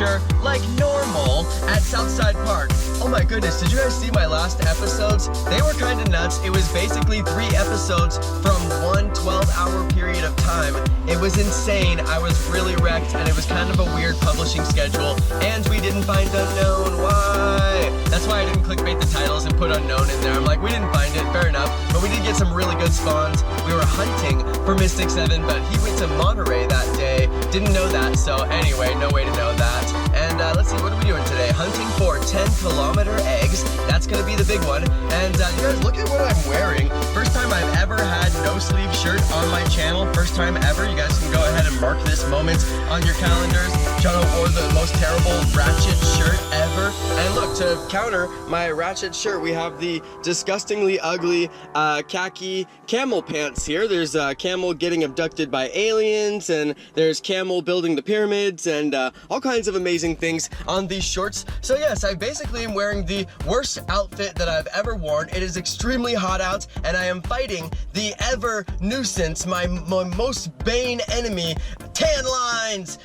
adventure like normal at Southside Park. Oh my goodness, did you guys see my last episodes? They were kind of nuts. It was basically 3 episodes from one 12-hour period of time. It was insane. I was really wrecked, and it was kind of a weird publishing schedule, and we didn't find unknown. Why? That's why I didn't clickbait the titles and put unknown in there. I'm like, we didn't find it, fair enough, but we did get some really good spawns. We were hunting for Mystic 7, but he went to Monterey that day. Didn't know that, so anyway, no way to know that. And let's see, what are we doing today? Hunting for 10-kilometer eggs. That's gonna be the big one. And you guys, look at what I'm wearing. First time I've ever had no sleeve shirt on my channel. First time ever. You guys can go ahead and mark this moment on your calendars. Jonno wore the most terrible Ratchet shirt ever. And look, to counter my Ratchet shirt, we have the disgustingly ugly khaki camel pants here. There's camel getting abducted by aliens, and there's camel building the pyramids, and all kinds of amazing things on these shorts. So yes, I basically am wearing the worst outfit that I've ever worn. It is extremely hot out, and I am fighting the ever nuisance, my most bane enemy, tan lines.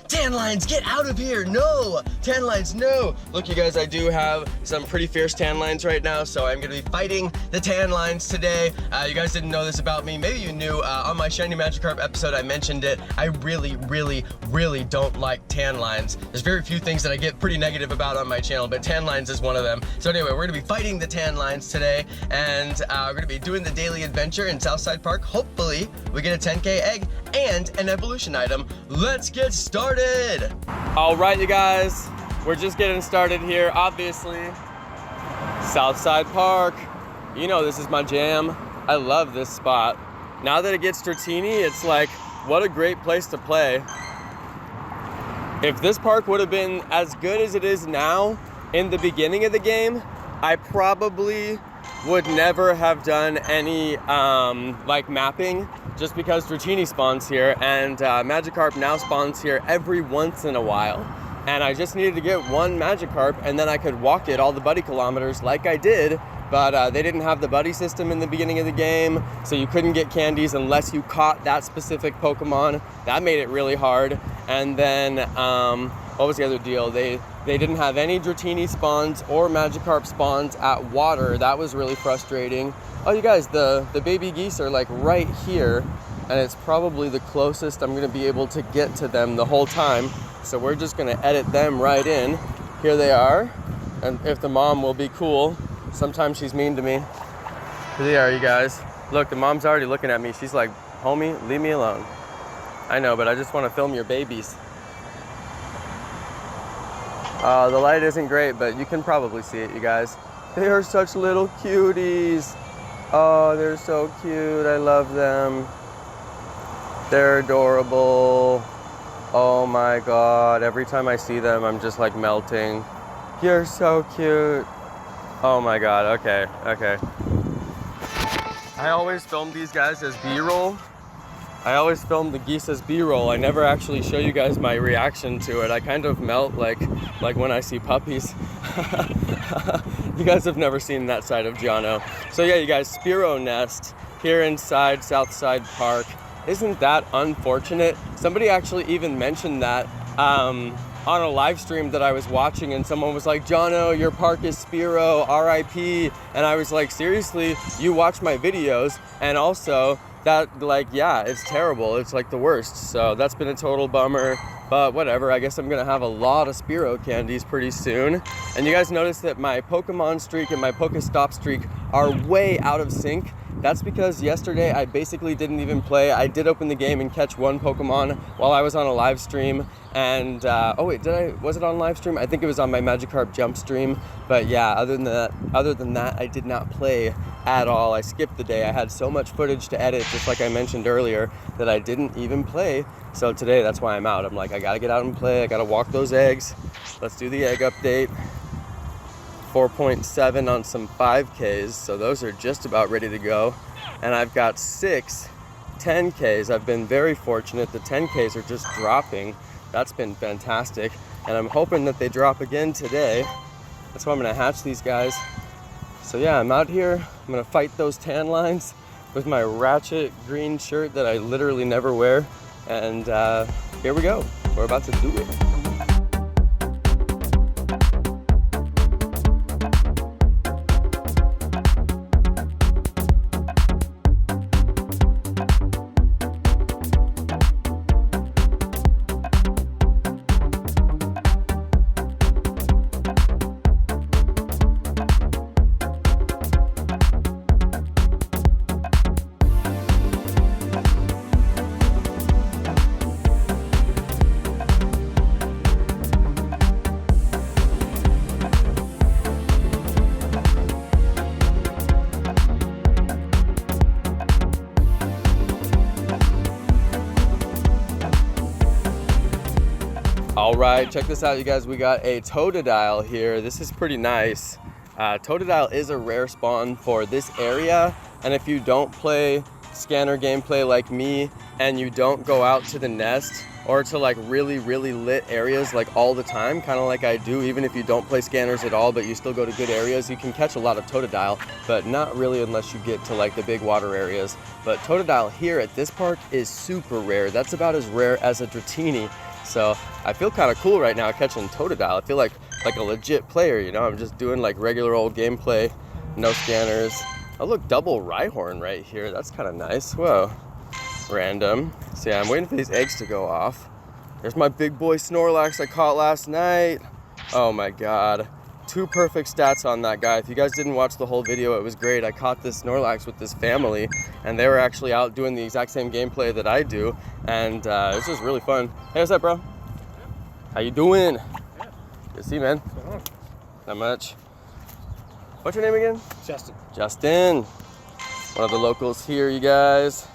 Tan lines, get out of here. No, tan lines, no. Look, you guys, I do have some pretty fierce tan lines right now, so I'm gonna be fighting the tan lines today. You guys didn't know this about me. Maybe you knew. On my Shiny Magikarp episode, I mentioned it. I really don't like tan lines. There's very few things that I get pretty negative about on my channel, but tan lines is one of them. So anyway, we're gonna be fighting the tan lines today, and we're gonna be doing the daily adventure in Southside Park. Hopefully, we get a 10K egg and an evolution item. Let's get started. All right, you guys, we're just getting started here, obviously. Southside Park. You know this is my jam. I love this spot. Now that it gets Dratini, it's like, what a great place to play. If this park would have been as good as it is now in the beginning of the game, I probably would never have done any like mapping, just because Dratini spawns here, and Magikarp now spawns here every once in a while. And I just needed to get one Magikarp, and then I could walk it all the buddy kilometers like I did, but they didn't have the buddy system in the beginning of the game, so you couldn't get candies unless you caught that specific Pokemon. That made it really hard. And then, what was the other deal? They didn't have any Dratini spawns or Magikarp spawns at water. That was really frustrating. Oh, you guys, the baby geese are like right here, and it's probably the closest I'm gonna be able to get to them the whole time. So we're just gonna edit them right in. Here they are, and if the mom will be cool. Sometimes she's mean to me. Here they are, you guys. Look, the mom's already looking at me. She's like, homie, leave me alone. I know, but I just want to film your babies. The light isn't great, but you can probably see it, you guys. They are such little cuties. Oh, they're so cute. I love them. They're adorable. Oh my God. Every time I see them, I'm just like melting. You're so cute. Oh my God, okay. I always film these guys as B-roll. I always film the geese as B-roll. I never actually show you guys my reaction to it. I kind of melt like when I see puppies. You guys have never seen that side of Jonno. So yeah, you guys, Spearow Nest here inside Southside Park. Isn't that unfortunate? Somebody actually even mentioned that on a live stream that I was watching, and someone was like, Jonno, your park is Spearow, RIP. And I was like, seriously, you watch my videos, and also that, like, yeah, it's terrible. It's like the worst. So that's been a total bummer, but whatever. I guess I'm gonna have a lot of Spearow candies pretty soon. And you guys notice that my Pokemon streak and my Pokestop streak are way out of sync. That's because yesterday I basically didn't even play. I did open the game and catch one Pokemon while I was on a live stream. And, oh wait, was it on live stream? I think it was on my Magikarp jump stream. But yeah, other than that, I did not play at all. I skipped the day. I had so much footage to edit, just like I mentioned earlier, that I didn't even play. So today, that's why I'm out. I'm like, I gotta get out and play. I gotta walk those eggs. Let's do the egg update. 4.7 on some 5Ks, so those are just about ready to go. And I've got 6 10Ks. I've been very fortunate. The 10Ks are just dropping. That's been fantastic. And I'm hoping that they drop again today. That's why I'm gonna hatch these guys. So yeah, I'm out here. I'm gonna fight those tan lines with my Ratchet green shirt that I literally never wear. And here we go. We're about to do it. All right, check this out, you guys. We got a Totodile here. This is pretty nice. Totodile is a rare spawn for this area, and if you don't play scanner gameplay like me, and you don't go out to the nest or to like really lit areas like all the time, kind of like I do, even if you don't play scanners at all, but you still go to good areas, you can catch a lot of Totodile, but not really unless you get to like the big water areas. But Totodile here at this park is super rare. That's about as rare as a Dratini. So I feel kind of cool right now catching Totodile. I feel like a legit player, you know? I'm just doing like regular old gameplay, no scanners. Oh look, double Rhyhorn right here. That's kind of nice. Whoa, random. So yeah, I'm waiting for these eggs to go off. There's my big boy Snorlax I caught last night. Oh my God, 2 perfect stats on that guy. If you guys didn't watch the whole video, it was great. I caught this Snorlax with this family, and they were actually out doing the exact same gameplay that I do, and it was just really fun. Hey, what's up, bro? How you doing? Good to see you, man. What's going on? Not much. What's your name again? Justin. Justin. One of the locals here, you guys.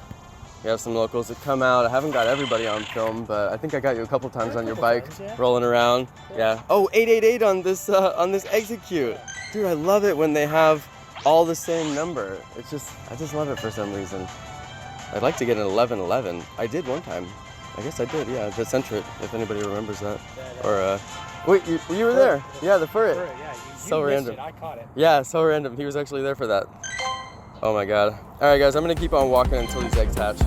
We have some locals that come out. I haven't got everybody on film, but I think I got you a couple times on your bike, rolling around. Yeah. Oh, 888 on this execute. Dude, I love it when they have all the same number. It's just, I just love it for some reason. I'd like to get an 1111. I did one time. I guess I did, yeah. The Centrit, if anybody remembers that. Or, wait, you were there? Yeah, the Furret. Yeah, you so random. I caught it. Yeah, so random. He was actually there for that. Oh my God. All right, guys, I'm gonna keep on walking until these eggs hatch.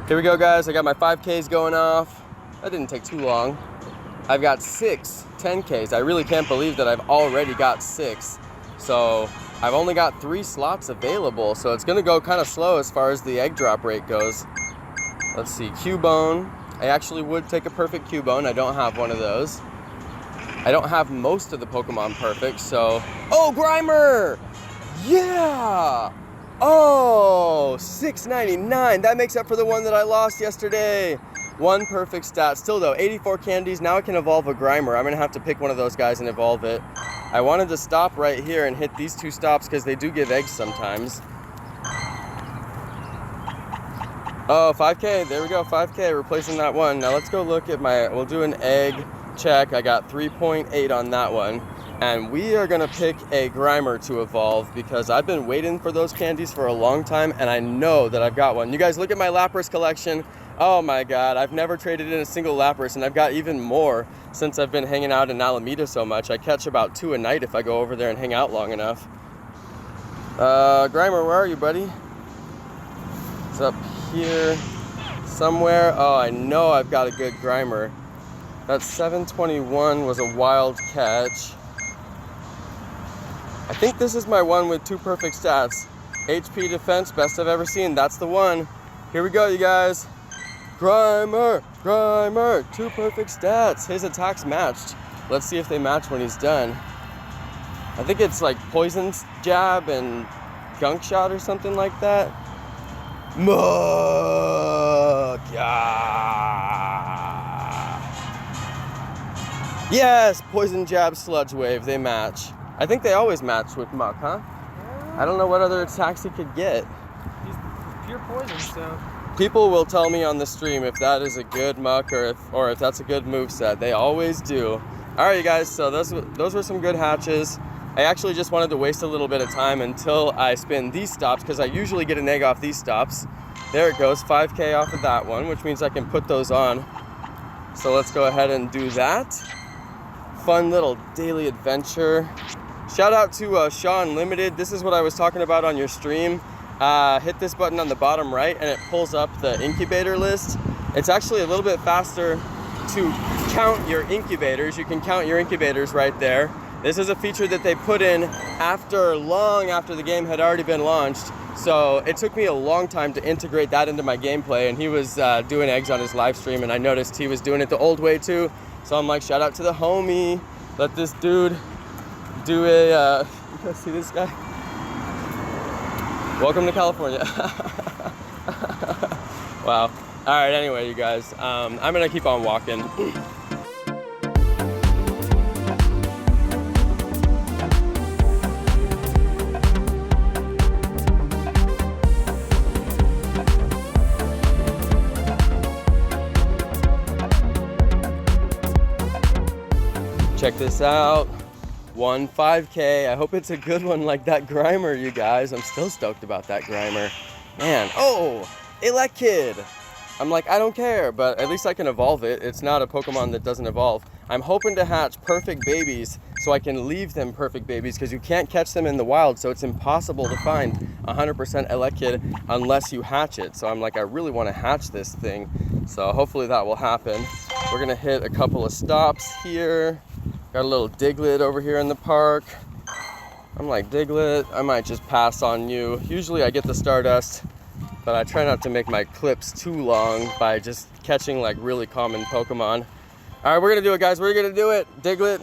Here we go, guys. I got my 5Ks going off. That didn't take too long. I've got 6 10Ks. I really can't believe that I've already got 6. So I've only got 3 slots available. So it's gonna go kind of slow as far as the egg drop rate goes. Let's see, Cubone. I actually would take a perfect Cubone. I don't have one of those. I don't have most of the Pokemon perfect, so. Oh, Grimer! Yeah! Oh, 699. That makes up for the one that I lost yesterday. 1 perfect stat. Still though, 84 candies. Now I can evolve a Grimer. I'm gonna have to pick one of those guys and evolve it. I wanted to stop right here and hit these 2 stops because they do give eggs sometimes. Oh, 5K. There we go, 5K. Replacing that one. Now let's go look at we'll do an egg check. I got 3.8 on that one. And we are gonna pick a Grimer to evolve because I've been waiting for those candies for a long time and I know that I've got one. You guys look at my Lapras collection. Oh my God, I've never traded in a single Lapras, and I've got even more since I've been hanging out in Alameda so much. I catch about 2 a night if I go over there and hang out long enough. Grimer, where are you, buddy? It's up here somewhere. Oh, I know I've got a good Grimer. That 721 was a wild catch. I think this is my one with 2 perfect stats. HP defense, best I've ever seen. That's the one. Here we go, you guys. Grimer, Grimer, 2 perfect stats. His attacks matched. Let's see if they match when he's done. I think it's like Poison Jab and Gunk Shot or something like that. Yes, Poison Jab, Sludge Wave, they match. I think they always match with Muck, huh? I don't know what other attacks he could get. He's pure poison, so. People will tell me on the stream if that is a good Muck or if that's a good moveset. They always do. All right, you guys, so those were some good hatches. I actually just wanted to waste a little bit of time until I spin these stops because I usually get an egg off these stops. There it goes, 5K off of that one, which means I can put those on. So let's go ahead and do that. Fun little daily adventure. Shout out to Shaw Unlimited. This is what I was talking about on your stream. Hit this button on the bottom right and it pulls up the incubator list. It's actually a little bit faster to count your incubators. You can count your incubators right there. This is a feature that they put in long after the game had already been launched. So it took me a long time to integrate that into my gameplay, and he was doing eggs on his live stream, and I noticed he was doing it the old way too. So I'm like, shout out to the homie. Let this dude do a, you see this guy? Welcome to California. Wow. All right, anyway, you guys, I'm gonna keep on walking. Check this out, 5K. I hope it's a good one like that Grimer, you guys. I'm still stoked about that Grimer. Man, oh, Elekid. I'm like, I don't care, but at least I can evolve it. It's not a Pokemon that doesn't evolve. I'm hoping to hatch perfect babies so I can leave them perfect babies, because you can't catch them in the wild, so it's impossible to find 100% Elekid unless you hatch it. So I'm like, I really want to hatch this thing. So hopefully that will happen. We're gonna hit a couple of stops here. Got a little Diglett over here in the park. I'm like, Diglett, I might just pass on you. Usually I get the Stardust, but I try not to make my clips too long by just catching like really common Pokemon. All right, we're gonna do it, guys. We're gonna do it. Diglett,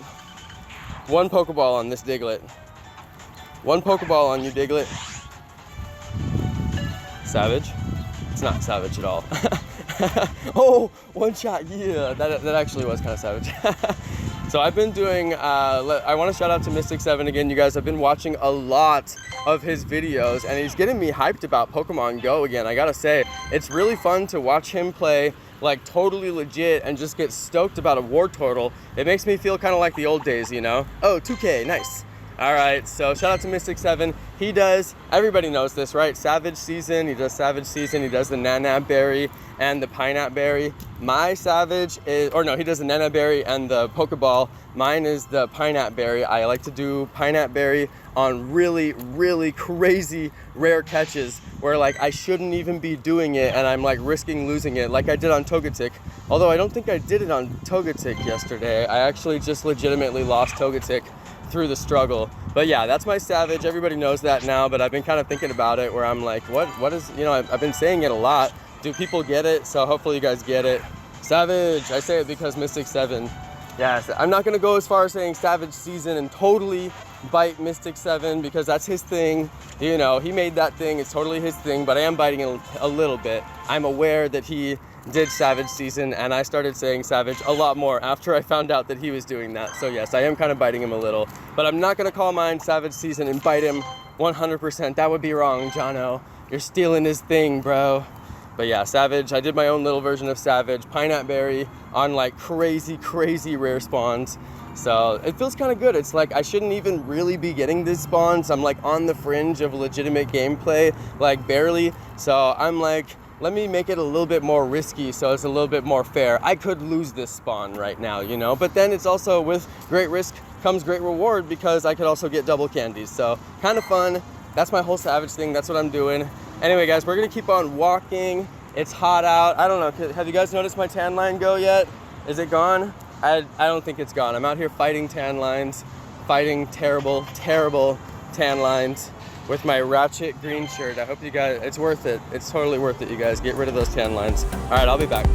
1 Pokeball on this Diglett. 1 Pokeball on you, Diglett. Savage? It's not savage at all. Oh, 1 shot, yeah. That actually was kind of savage. So I've been doing, I want to shout out to Mystic7 again, you guys. I've been watching a lot of his videos, and he's getting me hyped about Pokemon Go again. I gotta say, it's really fun to watch him play like totally legit and just get stoked about a Wartortle. It makes me feel kind of like the old days, you know? Oh, 2K, nice. All right, so shout out to Mystic7. He does, everybody knows this, right? Savage Season, he does Savage Season, he does the Nanab Berry and the Pineapple Berry. My Savage is, or no, he does the Nanab Berry and the Pokeball. Mine is the Pineapple Berry. I like to do Pineapple Berry on really, really crazy rare catches where like I shouldn't even be doing it and I'm like risking losing it, like I did on Togetic. Although I don't think I did it on Togetic yesterday. I actually just legitimately lost Togetic through the struggle. But yeah, that's my Savage. Everybody knows that now, but I've been kind of thinking about it where I'm like, what is, you know, I've been saying it a lot. Do people get it? So hopefully you guys get it. Savage, I say it because Mystic7. Yes, I'm not gonna go as far as saying Savage Season and totally bite Mystic7 because that's his thing. You know, he made that thing, it's totally his thing, but I am biting it a little bit. I'm aware that he did Savage Season, and I started saying Savage a lot more after I found out that he was doing that. So yes, I am kind of biting him a little, but I'm not gonna call mine Savage Season and bite him 100%. That would be wrong, Jonno. You're stealing his thing, bro. But yeah, Savage, I did my own little version of Savage, Pineapple Berry on like crazy, crazy rare spawns. So it feels kind of good. It's like I shouldn't even really be getting these spawns. I'm like on the fringe of legitimate gameplay, like barely. So I'm like, let me make it a little bit more risky so it's a little bit more fair. I could lose this spawn right now, you know, but then it's also with great risk comes great reward because I could also get double candies. So kind of fun. That's my whole Savage thing. That's what I'm doing. Anyway, guys, we're gonna keep on walking. It's hot out. I don't know, have you guys noticed my tan line go yet? Is it gone? I don't think it's gone. I'm out here fighting tan lines, fighting terrible, terrible tan lines with my ratchet green shirt. I hope you guys, it's worth it. It's totally worth it, you guys. Get rid of those tan lines. All right, I'll be back.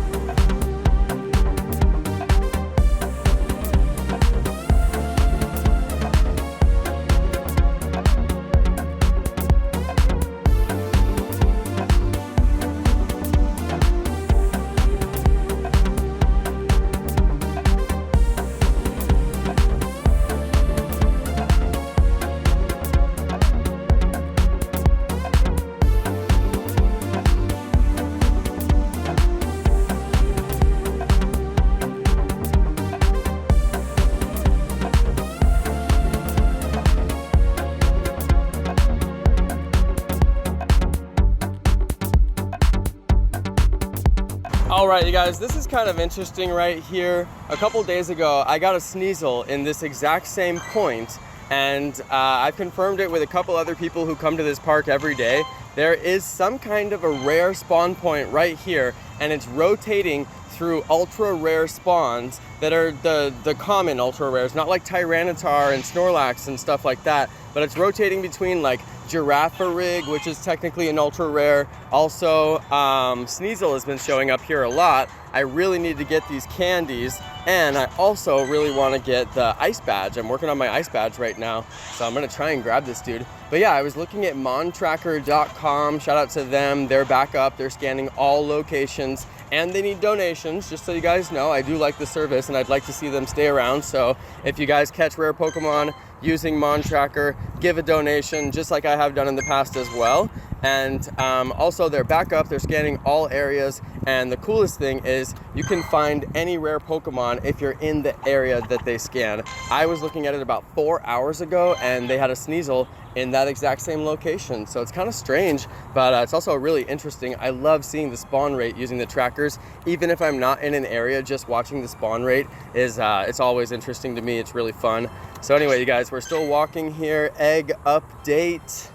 All right, you guys, this is kind of interesting right here. A couple days ago, I got a Sneasel in this exact same point, and I've confirmed it with a couple other people who come to this park every day. there is some kind of a rare spawn point right here, and it's rotating through ultra rare spawns that are the common ultra rares, not like Tyranitar and Snorlax and stuff like that, but it's rotating between like Girafarig, which is technically an ultra rare. Also, Sneasel has been showing up here a lot. I really need to get these candies, and I also really want to get the ice badge. I'm working on my ice badge right now, so I'm gonna try and grab this dude. But yeah, I was looking at montracker.com. Shout out to them. They're back up. They're scanning all locations, and they need donations, just so you guys know. I do like the service, and I'd like to see them stay around. So if you guys catch rare Pokemon using Montracker, give a donation, just like I have done in the past as well. And also they're back up, they're scanning all areas, and the coolest thing is you can find any rare Pokemon if you're in the area that they scan. I was looking at it about 4 hours ago, and they had a Sneasel in that exact same location. So it's kind of strange, but it's also really interesting. I love seeing the spawn rate using the trackers. Even if I'm not in an area, just watching the spawn rate is it's always interesting to me. It's really fun. So anyway, you guys, we're still walking here. Egg update.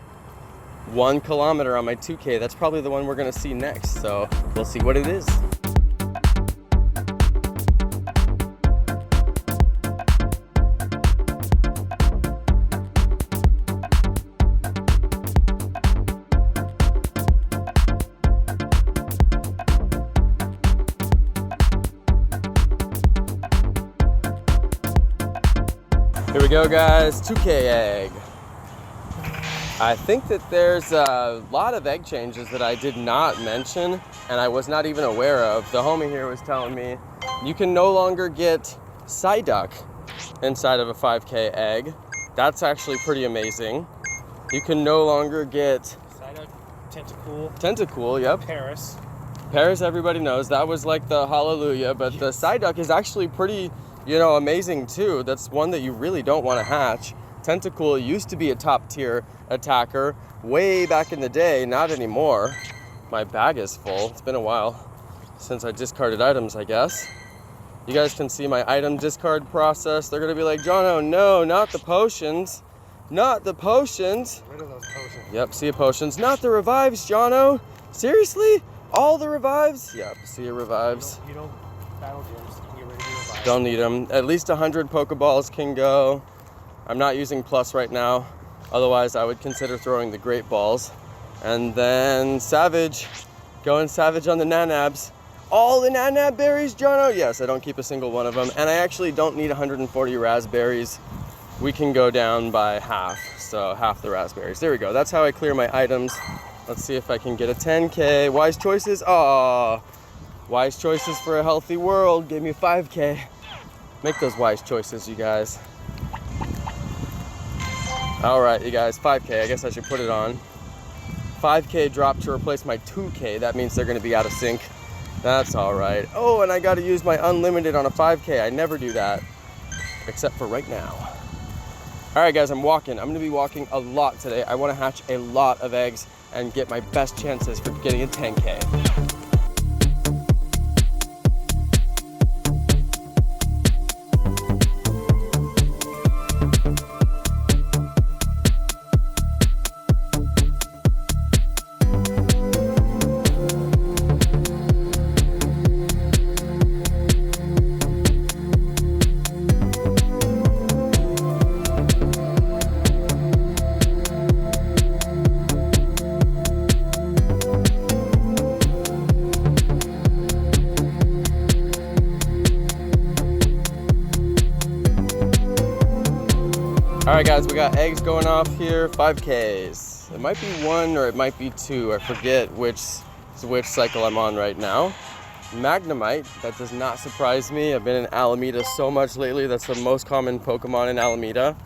1 kilometer on my 2K. That's probably the one we're gonna see next. So we'll see what it is. Here we go, guys. 2K egg. I think that there's a lot of egg changes that I did not mention and I was not even aware of. The homie here was telling me you can no longer get Psyduck inside of a 5K egg. That's actually pretty amazing. You can no longer get Psyduck, Tentacool. Tentacool, yep. Paris. Paris, everybody knows. That was like the hallelujah, but yes. The Psyduck is actually pretty, amazing too. That's one that you really don't want to hatch. Tentacool used to be a top tier attacker way back in the day, not anymore. My bag is full. It's been a while since I discarded items, I guess. You guys can see my item discard process. They're gonna be like, Jonno, no, not the potions. Not the potions. Rid of those potions. Yep, see potions. Not the revives, Jonno. Seriously? All the revives? Yep, see your revives. You don't battle gyms. You can get rid of your revives. Don't need them. At least 100 Pokeballs can go. I'm not using Plus right now. Otherwise, I would consider throwing the Great Balls. And then Savage. Going Savage on the Nanabs. All the Nanab berries, Jonno? Yes, I don't keep a single one of them. And I actually don't need 140 raspberries. We can go down by half. So half the raspberries. There we go. That's how I clear my items. Let's see if I can get a 10K. Wise choices. Aww. Wise choices for a healthy world. Give me 5K. Make those wise choices, you guys. All right, you guys, 5K, I guess I should put it on. 5K drop to replace my 2K. That means they're gonna be out of sync. That's all right. Oh, and I gotta use my unlimited on a 5K. I never do that, except for right now. All right, guys, I'm walking. I'm gonna be walking a lot today. I wanna hatch a lot of eggs and get my best chances for getting a 10K. All right, guys, we got eggs going off here, 5Ks. It might be 1 or it might be 2. I forget which cycle I'm on right now. Magnemite, that does not surprise me. I've been in Alameda so much lately. That's the most common Pokemon in Alameda.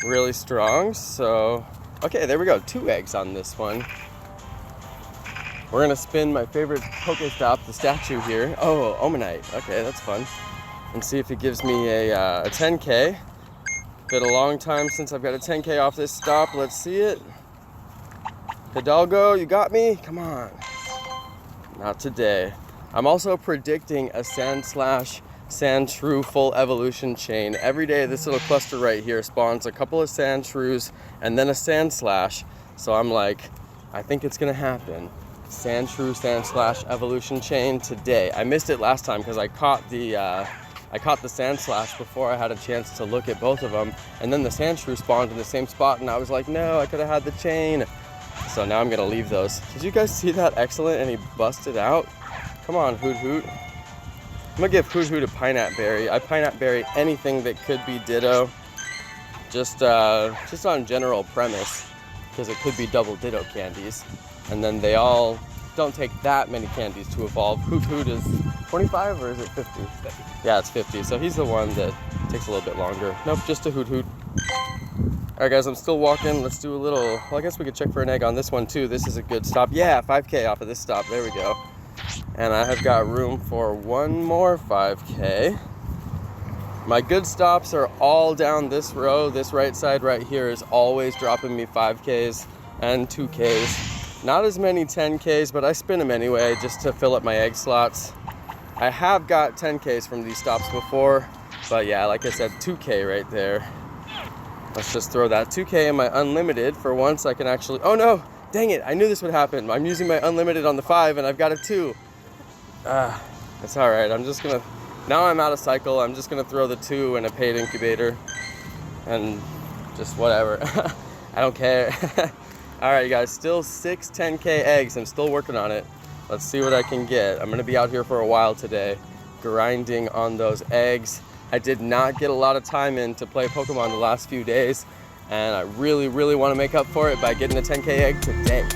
Really strong, so. Okay, there we go, 2 eggs on this one. We're gonna spin my favorite Pokestop, the statue here. Oh, Omanite, okay, that's fun. And see if it gives me a 10K. Been a long time since I've got a 10K off this stop. Let's see it. Hidalgo, you got me? Come on. Not today. I'm also predicting a Sandslash Sandshrew full evolution chain. Every day this little cluster right here spawns a couple of Sandshrews and then a Sandslash. So I'm like, I think it's gonna happen. Sandshrew Sandslash evolution chain today. I missed it last time because I caught the Sandslash before I had a chance to look at both of them, and then the Sandshrew spawned in the same spot, and I was like, no, I could have had the chain. So now I'm gonna leave those. Did you guys see that? Excellent, and he busted out. Come on, Hoot Hoot. I'm gonna give Hoot Hoot a Pineapple Berry. I Pineapple Berry anything that could be Ditto, just on general premise, because it could be double Ditto candies. And then they all don't take that many candies to evolve. Hoot Hoot is 25 or is it 50? 50. Yeah, it's 50. So he's the one that takes a little bit longer. Nope, just a Hoot Hoot. All right, guys, I'm still walking. Let's do a little, well, I guess we could check for an egg on this one too. This is a good stop. Yeah, 5K off of this stop. There we go. And I have got room for one more 5K. My good stops are all down this row. This right side right here is always dropping me 5Ks and 2Ks. Not as many 10Ks, but I spin them anyway just to fill up my egg slots. I have got 10Ks from these stops before, but yeah, like I said, 2K right there. Let's just throw that 2K in my unlimited for once I can actually, oh no, dang it, I knew this would happen. I'm using my unlimited on the 5 and I've got a 2. It's all right, I'm just gonna, now I'm out of cycle, I'm just gonna throw the 2 in a paid incubator and just whatever. I don't care. All right, you guys, still 6 10K eggs. I'm still working on it. Let's see what I can get. I'm gonna be out here for a while today, grinding on those eggs. I did not get a lot of time in to play Pokemon the last few days, and I really, really want to make up for it by getting a 10K egg today.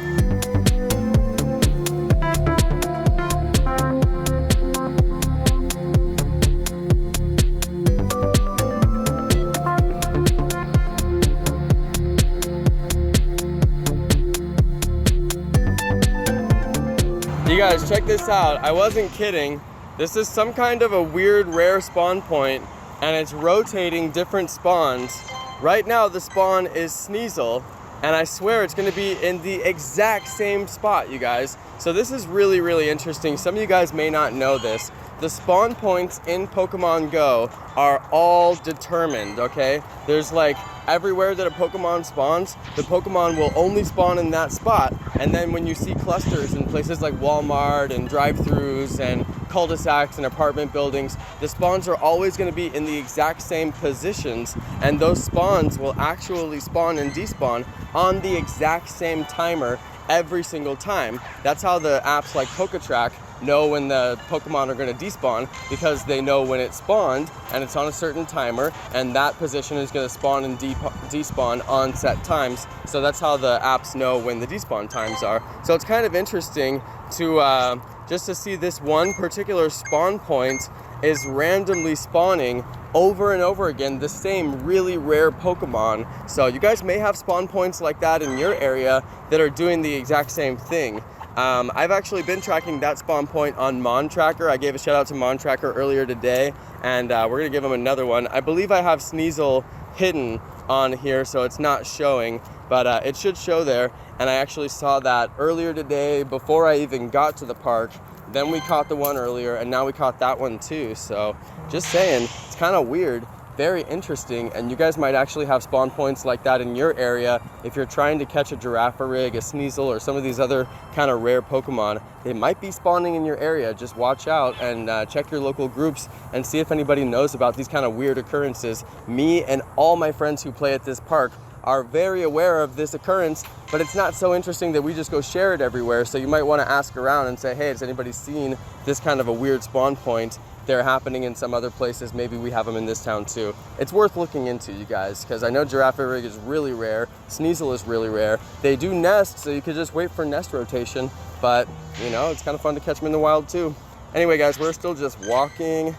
You guys, check this out. I wasn't kidding. This is some kind of a weird rare spawn point, and it's rotating different spawns. Right now the spawn is Sneasel, and I swear it's gonna be in the exact same spot, you guys. So this is really, really interesting. Some of you guys may not know this. The spawn points in Pokemon Go are all determined, okay? There's like everywhere that a Pokemon spawns, the Pokemon will only spawn in that spot. And then when you see clusters in places like Walmart and drive-thrus and cul-de-sacs and apartment buildings, the spawns are always going to be in the exact same positions, and those spawns will actually spawn and despawn on the exact same timer every single time. That's how the apps like PokeTrack know when the Pokemon are going to despawn, because they know when it spawned and it's on a certain timer, and that position is going to spawn and despawn on set times. So that's how the apps know when the despawn times are. So it's kind of interesting to just to see this one particular spawn point is randomly spawning over and over again the same really rare Pokemon. So you guys may have spawn points like that in your area that are doing the exact same thing. I've actually been tracking that spawn point on Mon Tracker. I gave a shout out to Mon Tracker earlier today, and we're gonna give him another one. I believe I have Sneasel hidden on here, so it's not showing, but it should show there. And I actually saw that earlier today before I even got to the park. Then we caught the one earlier, and now we caught that one too. So just saying, it's kind of weird, very interesting, and you guys might actually have spawn points like that in your area. If you're trying to catch a Girafarig, a Sneasel, or some of these other kind of rare Pokemon, they might be spawning in your area. Just watch out and check your local groups and see if anybody knows about these kind of weird occurrences. Me and all my friends who play at this park are very aware of this occurrence, but it's not so interesting that we just go share it everywhere. So you might want to ask around and say, hey, has anybody seen this kind of a weird spawn point? They're happening in some other places. Maybe we have them in this town too. It's worth looking into, you guys, because I know Girafarig is really rare. Sneasel is really rare. They do nest, so you could just wait for nest rotation, but you know, it's kind of fun to catch them in the wild too. Anyway, guys, we're still just walking.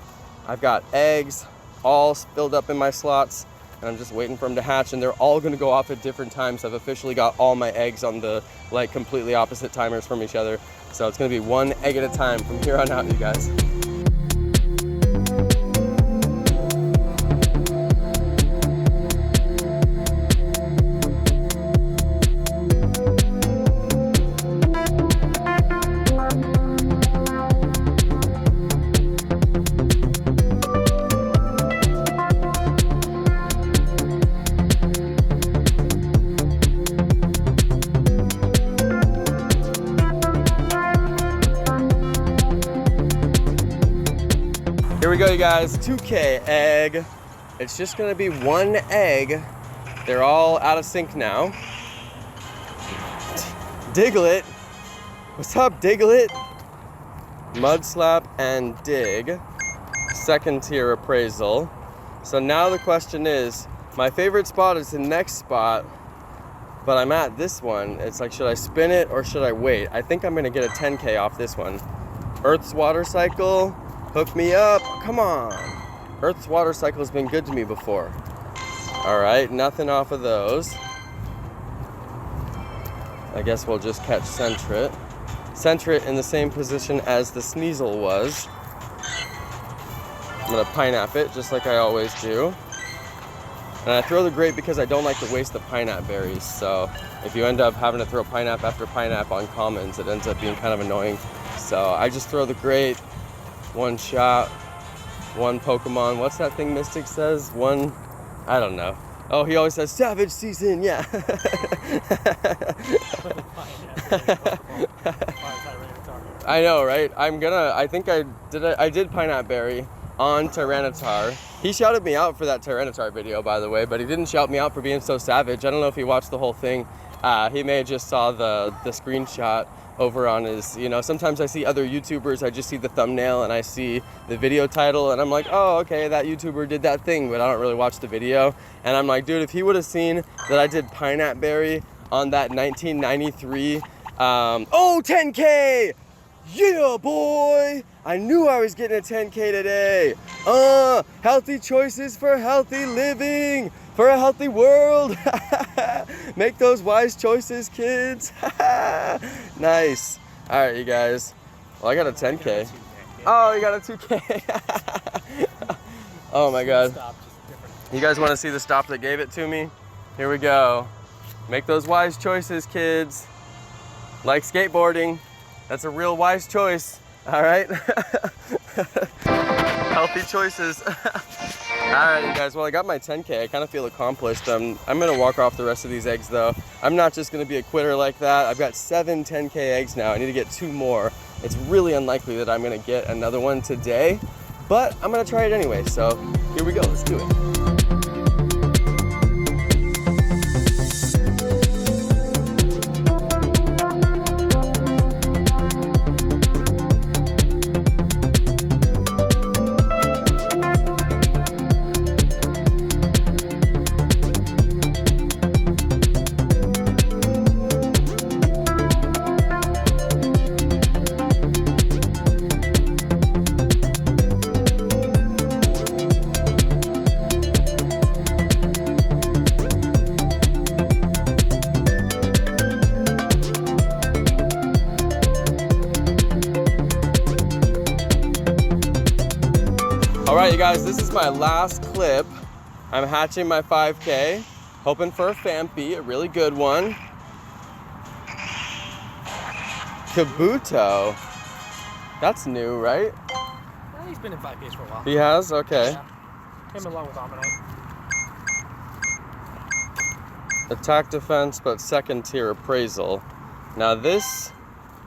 I've got eggs all filled up in my slots, and I'm just waiting for them to hatch, and they're all gonna go off at different times. I've officially got all my eggs on the like completely opposite timers from each other. So it's gonna be one egg at a time from here on out, you guys. guys, 2K egg. It's just gonna be one egg. They're all out of sync now. Diglett. What's up, Diglett? Mud slap and dig. Second tier appraisal. So now the question is, my favorite spot is the next spot, but I'm at this one. It's like, should I spin it or should I wait? I think I'm gonna get a 10K off this one. Earth's water cycle, hook me up, come on. Earth's water cycle has been good to me before. All right, nothing off of those. I guess we'll just catch center it. Center it in the same position as the Sneasel was. I'm gonna pineapple it just like I always do. And I throw the grape because I don't like to waste the pineapple berries. So if you end up having to throw pineapple after pineapple on commons, it ends up being kind of annoying. So I just throw the grape, one shot, one Pokemon. What's that thing Mystic says? One, I don't know. Oh, he always says Savage Season, yeah. I know, right? I think I did Pineapple Berry on Tyranitar. He shouted me out for that Tyranitar video, by the way, but he didn't shout me out for being so savage. I don't know if he watched the whole thing. He may have just saw the screenshot over on his, you know, sometimes I see other YouTubers, I just see the thumbnail and I see the video title and I'm like, oh, okay, that YouTuber did that thing, but I don't really watch the video. And I'm like, dude, if he would have seen that I did Pineapple Berry on that 1993, 10K! Yeah, boy! I knew I was getting a 10K today. Healthy choices for healthy living, for a healthy world. Make those wise choices, kids. Nice. All right, you guys. Well, I got a 10K. Oh, you got a 2K. Oh my God. You guys want to see the stop that gave it to me? Here we go. Make those wise choices, kids. Like skateboarding. That's a real wise choice. All right. Healthy choices. All right, you guys. Well, I got my 10K. I kind of feel accomplished. I'm gonna walk off the rest of these eggs, though. I'm not just gonna be a quitter like that. I've got 7 10K eggs now. I need to get 2 more. It's really unlikely that I'm gonna get another one today, but I'm gonna try it anyway. So here we go. Let's do it. All right, you guys, this is my last clip. I'm hatching my 5K, hoping for a Fampy, a really good one. Kabuto. That's new, right? Yeah, he's been in 5Ks for a while. He has? Okay. Yeah. Him along with Omanyte. Attack defense, but second tier appraisal. Now this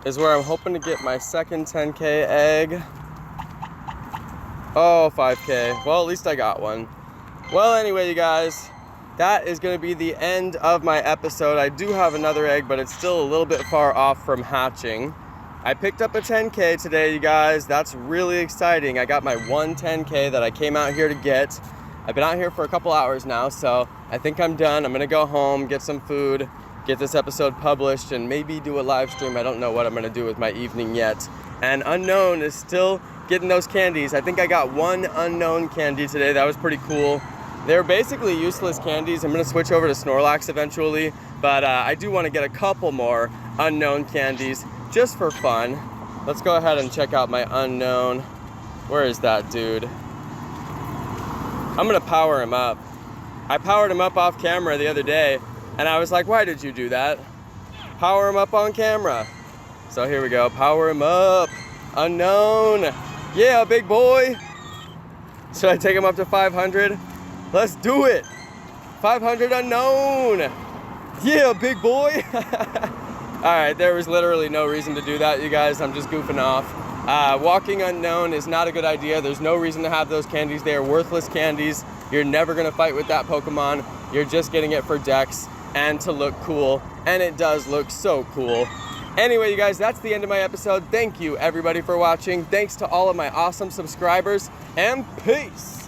is where I'm hoping to get my second 10K egg. Oh, 5K. Well, at least I got one. Well, anyway, you guys, that is going to be the end of my episode. I do have another egg, but it's still a little bit far off from hatching. I picked up a 10K today, you guys. That's really exciting. I got my 110K that I came out here to get. I've been out here for a couple hours now, so I think I'm done. I'm going to go home, get some food, get this episode published, and maybe do a live stream. I don't know what I'm going to do with my evening yet. And Unknown is still getting those candies. I think I got 1 Unknown candy today. That was pretty cool. They're basically useless candies. I'm gonna switch over to Snorlax eventually, but I do want to get a couple more Unknown candies just for fun. Let's go ahead and check out my Unknown. Where is that dude? I'm gonna power him up. I powered him up off camera the other day, and I was like, why did you do that? Power him up on camera. So here we go, power him up. Unknown. Yeah, big boy. Should I take him up to 500? Let's do it. 500 Unknown. Yeah, big boy. All right, there was literally no reason to do that, you guys. I'm just goofing off. Walking unknown is not a good idea. There's no reason to have those candies. They are worthless candies. You're never gonna fight with that Pokemon. You're just getting it for Dex and to look cool, and it does look so cool. Anyway, you guys, that's the end of my episode. Thank you, everybody, for watching. Thanks to all of my awesome subscribers, and peace!